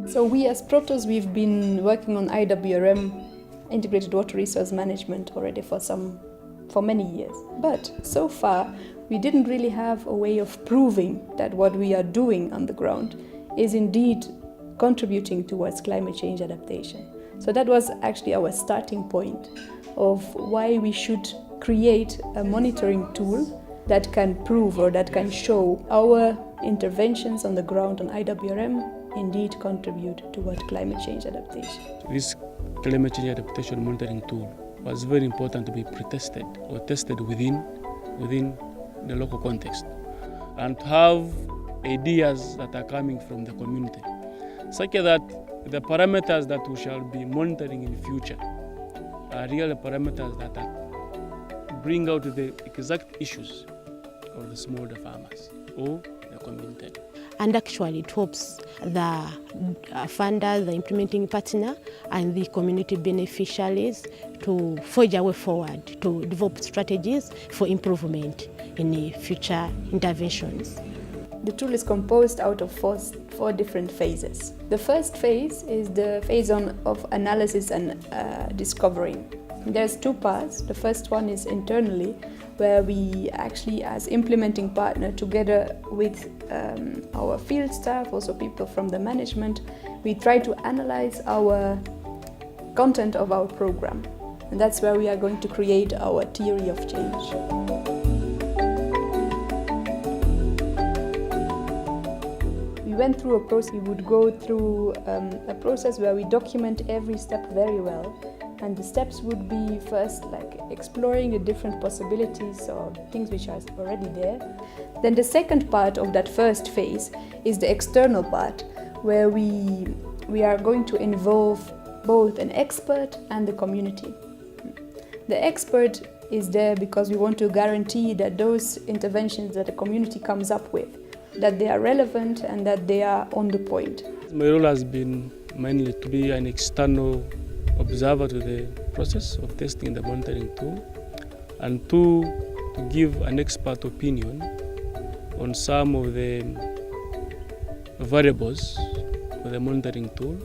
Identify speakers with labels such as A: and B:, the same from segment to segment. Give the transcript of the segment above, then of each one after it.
A: So we as Protos, we've been working on IWRM, Integrated Water Resource Management, already for many years. But so far, we didn't really have a way of proving that what we are doing on the ground is indeed contributing towards climate change adaptation. So that was actually our starting point of why we should create a monitoring tool that can prove or that can show our interventions on the ground on IWRM indeed contribute towards climate change adaptation.
B: This climate change adaptation monitoring tool was very important to be pre-tested or tested within the local context and to have ideas that are coming from the community, such that the parameters that we shall be monitoring in the future are real parameters that bring out the exact issues of the smallholder farmers or the community.
C: And actually it helps the funder, the implementing partner and the community beneficiaries to forge a way forward, to develop strategies for improvement in the future interventions.
A: The tool is composed out of four different phases. The first phase is the phase of analysis and discovering. There's two parts. The first one is internally, where we actually, as implementing partner, together with our field staff, also people from the management, we try to analyze our content of our program. And that's where we are going to create our theory of change. We went through a process. We would go through a process where we document every step very well. And the steps would be first like exploring the different possibilities or things which are already there. Then the second part of that first phase is the external part, where we are going to involve both an expert and the community. The expert is there because we want to guarantee that those interventions that the community comes up with, that they are relevant and that they are on the point.
B: My role has been mainly to be an external observer to the process of testing the monitoring tool, and to give an expert opinion on some of the variables of the monitoring tool,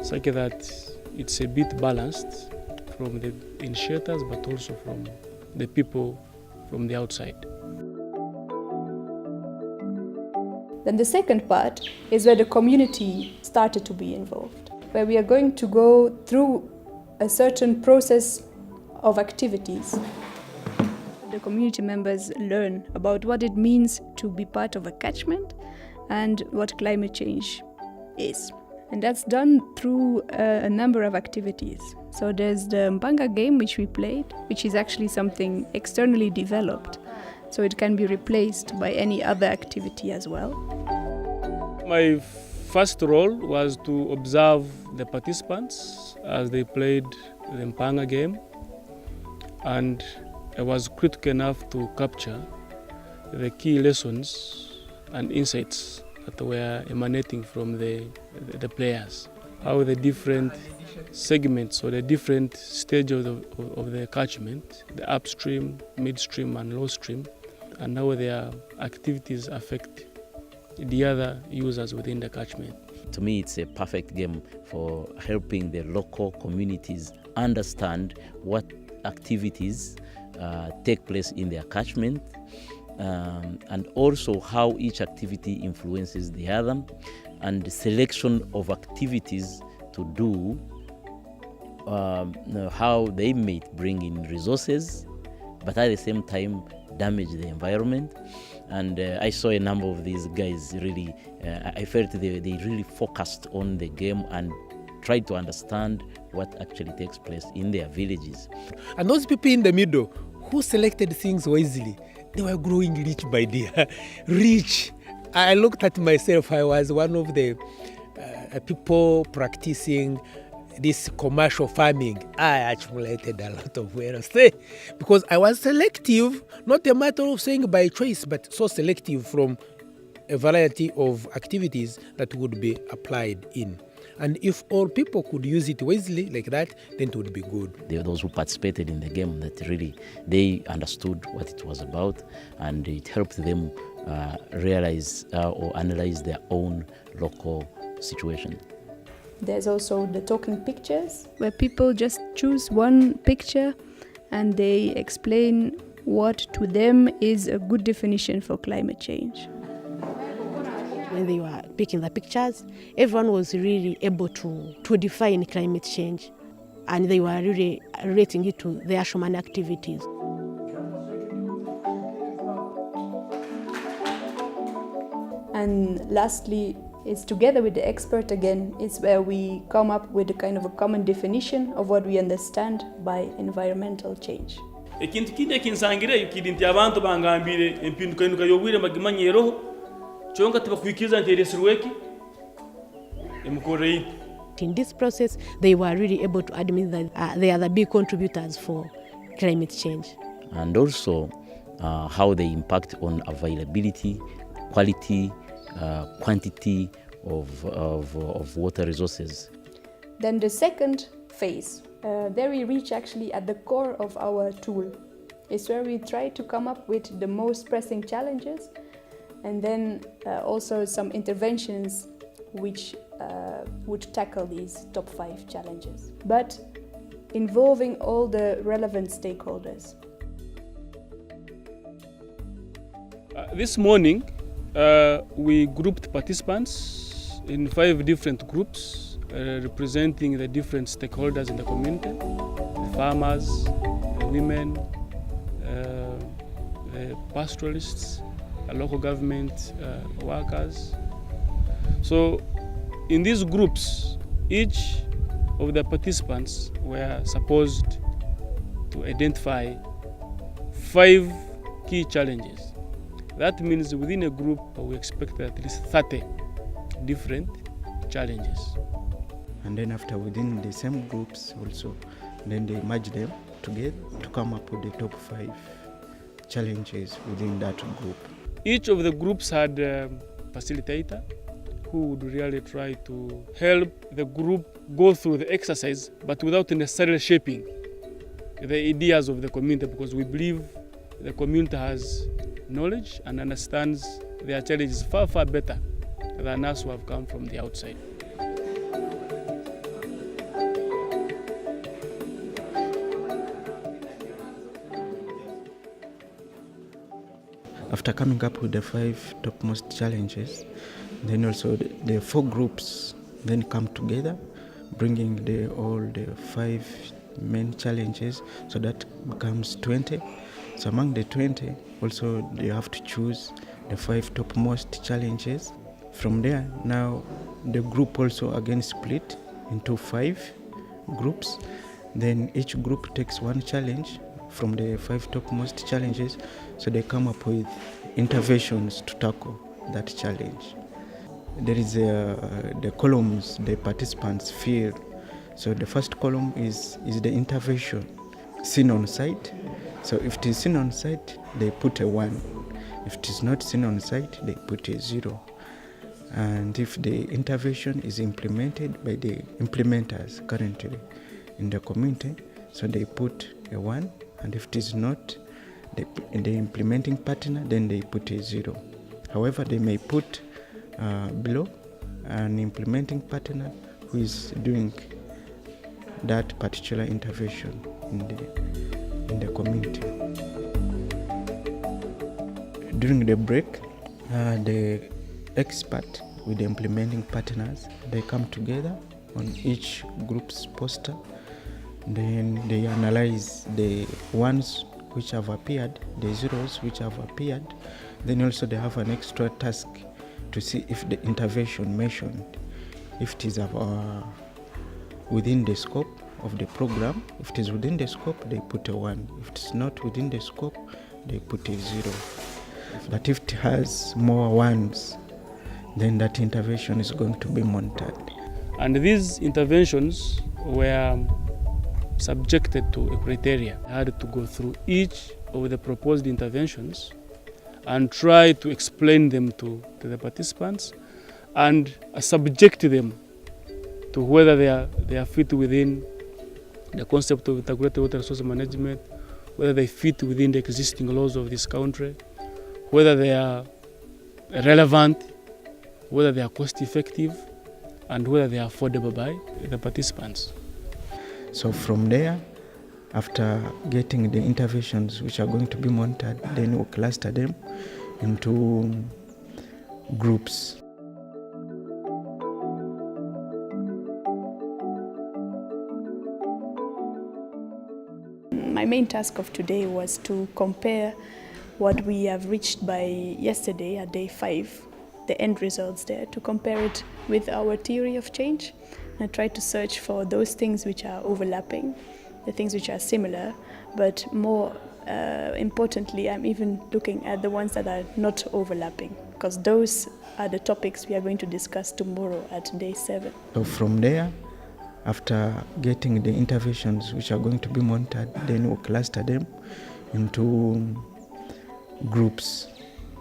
B: such that it's a bit balanced from the initiators but also from the people from the outside.
A: Then the second part is where the community started to be involved, where we are going to go through a certain process of activities. The community members learn about what it means to be part of a catchment and what climate change is. And that's done through a number of activities. So there's the Mpanga game which we played, which is actually something externally developed. So it can be replaced by any other activity as well.
B: My first role was to observe the participants as they played the Mpanga game, and I was critical enough to capture the key lessons and insights that were emanating from the players, how the different segments or the different stages of the catchment, the upstream, midstream and low stream, and how their activities affect the other users within the catchment.
D: To me, it's a perfect game for helping the local communities understand what activities take place in their catchment, and also how each activity influences the other, and the selection of activities to do, how they may bring in resources, but at the same time damage the environment. And I saw a number of these guys really, I felt they really focused on the game and tried to understand what actually takes place in their villages.
E: And those people in the middle who selected things wisely, they were growing rich by day. Rich. I looked at myself, I was one of the people practicing this commercial farming. I accumulated a lot of wealth because I was selective, not a matter of saying by choice, but so selective from a variety of activities that would be applied in. And if all people could use it wisely like that, then it would be good.
D: There were those who participated in the game that really, they understood what it was about, and it helped them realize or analyze their own local situation.
A: There's also the talking pictures, where people just choose one picture and they explain what to them is a good definition for climate change.
C: When they were picking the pictures, everyone was really able to define climate change, and they were really relating it to their human activities.
A: And lastly, it's together with the expert again, it's where we come up with a kind of a common definition of what we understand by environmental change.
B: Ekintu kindi kinsangire yukidi nti abantu bangambire empinduka yobwire magimanyeroho kyonka tibakwikiza nti eresirweki emukorei.
C: In this process, they were really able to admit that they are the big contributors for climate change.
D: And also how they impact on availability, quality, quantity of water resources.
A: Then the second phase, there we reach actually at the core of our tool. It's where we try to come up with the most pressing challenges, and then also some interventions which would tackle these top 5 challenges, but involving all the relevant stakeholders.
B: This morning, we grouped participants in 5 different groups representing the different stakeholders in the community: the farmers, the women, the pastoralists, the local government workers. So in these groups, each of the participants were supposed to identify 5 key challenges. That means within a group we expect at least 30 different challenges.
F: And then after within the same groups also, then they merge them together to come up with the top 5 challenges within that group.
B: Each of the groups had a facilitator who would really try to help the group go through the exercise, but without necessarily shaping the ideas of the community, because we believe the community has knowledge and understands their challenges far, far better than us who have come from the outside.
F: After coming up with the 5 topmost challenges, then also the 4 groups then come together, bringing all the 5 main challenges, so that becomes 20. So among the 20, also you have to choose the 5 topmost challenges. From there, now the group also again split into 5 groups. Then each group takes one challenge from the 5 topmost challenges, so they come up with interventions to tackle that challenge. There is the columns the participants fill. So the first column is the intervention seen on site. So if it is seen on site, they put a 1. If it is not seen on site, they put a 0. And if the intervention is implemented by the implementers currently in the community, so they put a 1. And if it is not the implementing partner, then they put a 0. However, they may put below an implementing partner who is doing that particular intervention in the community. During the break, the expert with the implementing partners, they come together on each group's poster. Then they analyze the ones which have appeared, the zeros which have appeared. Then also they have an extra task to see if the intervention mentioned, if it is within the scope of the program. If it is within the scope, they put a 1. If it is not within the scope, they put a 0. But if it has more 1s, then that intervention is going to be monitored.
B: And these interventions were subjected to a criteria. I had to go through each of the proposed interventions and try to explain them to the participants and subject them to whether they are fit within the concept of integrated water resource management, whether they fit within the existing laws of this country, whether they are relevant, whether they are cost effective, and whether they are affordable by the participants.
F: So from there, after getting the interventions which are going to be monitored, then we'll cluster them into groups.
A: My main task of today was to compare what we have reached by yesterday at day 5, the end results there, to compare it with our theory of change. I try to search for those things which are overlapping, the things which are similar, but more importantly, I'm even looking at the ones that are not overlapping, because those are the topics we are going to discuss tomorrow at day 7.
F: So from there, after getting the interventions which are going to be monitored, then we'll cluster them into groups.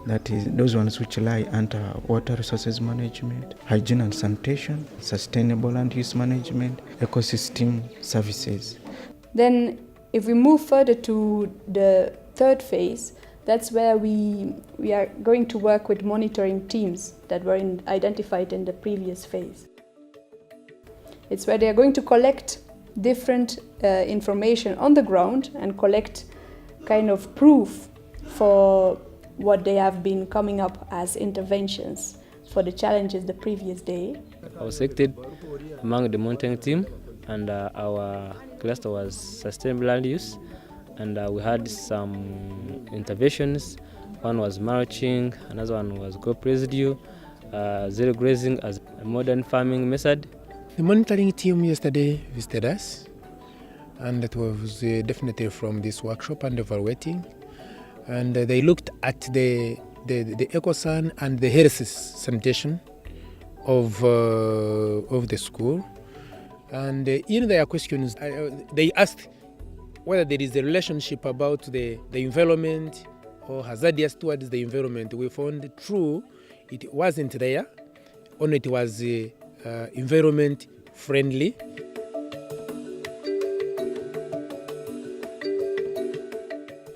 F: That is, those ones which lie under water resources management, hygiene and sanitation, sustainable land use management, ecosystem services.
A: Then if we move further to the third phase, that's where we are going to work with monitoring teams that were identified in the previous phase. It's where they are going to collect different information on the ground and collect kind of proof for what they have been coming up as interventions for the challenges the previous day.
G: I was selected among the monitoring team, and our cluster was sustainable land use, and we had some interventions. One was mulching, another one was crop residue, zero grazing as a modern farming method.
E: The monitoring team yesterday visited us, and it was definitely from this workshop and evaluating. And they looked at the ecosan and the health sanitation of the school. And in their questions, they asked whether there is a relationship about the environment or hazardous towards the environment. We found true, it wasn't there, only it was environment friendly.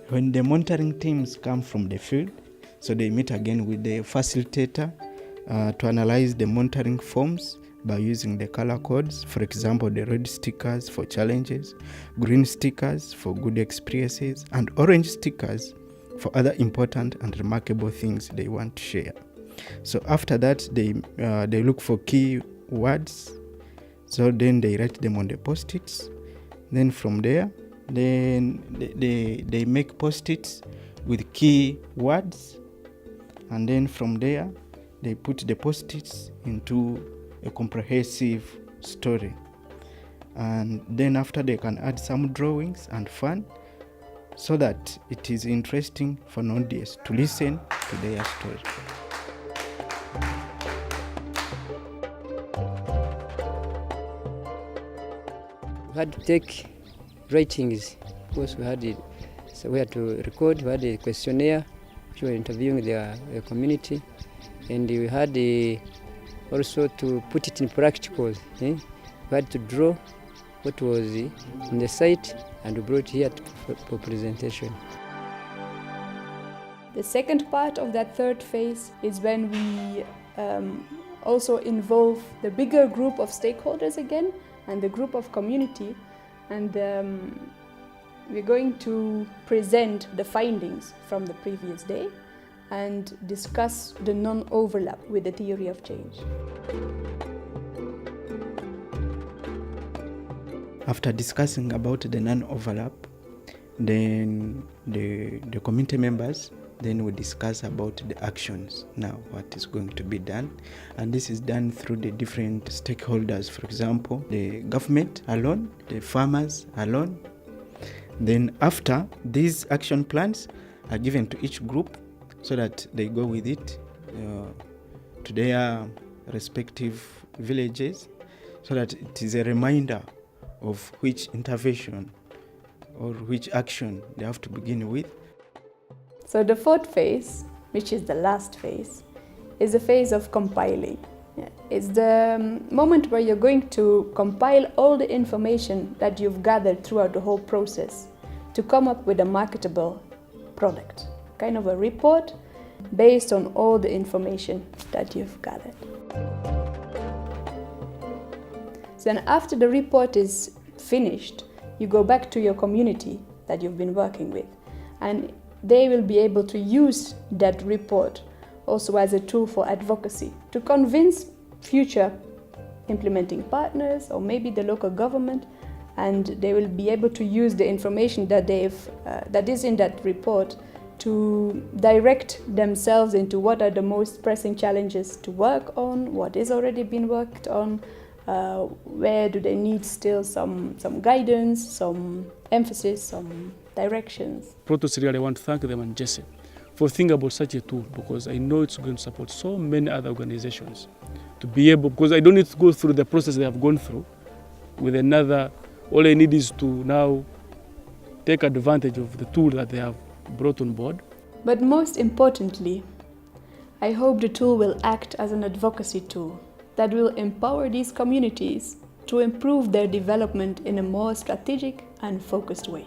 F: When the monitoring teams come from the field, so they meet again with the facilitator to analyze the monitoring forms by using the color codes. For example, the red stickers for challenges, green stickers for good experiences, and orange stickers for other important and remarkable things they want to share. So after that, they look for key words. So then they write them on the post-its. Then from there, then they make post-its with key words, and then from there they put the post-its into a comprehensive story, and then after they can add some drawings and fun so that it is interesting for non-DS to listen to their story.
H: We had to take ratings because we had to record. We had a questionnaire which we were interviewing the community, and we had also to put it in practicals. We had to draw what was in the site and we brought it here for presentation.
A: The second part of that third phase is when we also involve the bigger group of stakeholders again and the group of community, and we're going to present the findings from the previous day and discuss the non-overlap with the theory of change.
F: After discussing about the non-overlap, then the community members then we discuss about the actions now, what is going to be done. And this is done through the different stakeholders, for example, the government alone, the farmers alone. Then after, these action plans are given to each group so that they go with it to their respective villages, so that it is a reminder of which intervention or which action they have to begin with.
A: So the fourth phase, which is the last phase, is the phase of compiling. It's the moment where you're going to compile all the information that you've gathered throughout the whole process to come up with a marketable product, kind of a report based on all the information that you've gathered. So then after the report is finished, you go back to your community that you've been working with, and they will be able to use that report also as a tool for advocacy to convince future implementing partners or maybe the local government, and they will be able to use the information that that is in that report to direct themselves into what are the most pressing challenges to work on, what is already been worked on, where do they need still some guidance, some emphasis, some directions.
B: Protos, really, I want to thank them and Jesse for thinking about such a tool, because I know it's going to support so many other organizations to be able, because I don't need to go through the process they have gone through with another. All I need is to now take advantage of the tool that they have brought on board.
A: But most importantly, I hope the tool will act as an advocacy tool that will empower these communities to improve their development in a more strategic and focused way.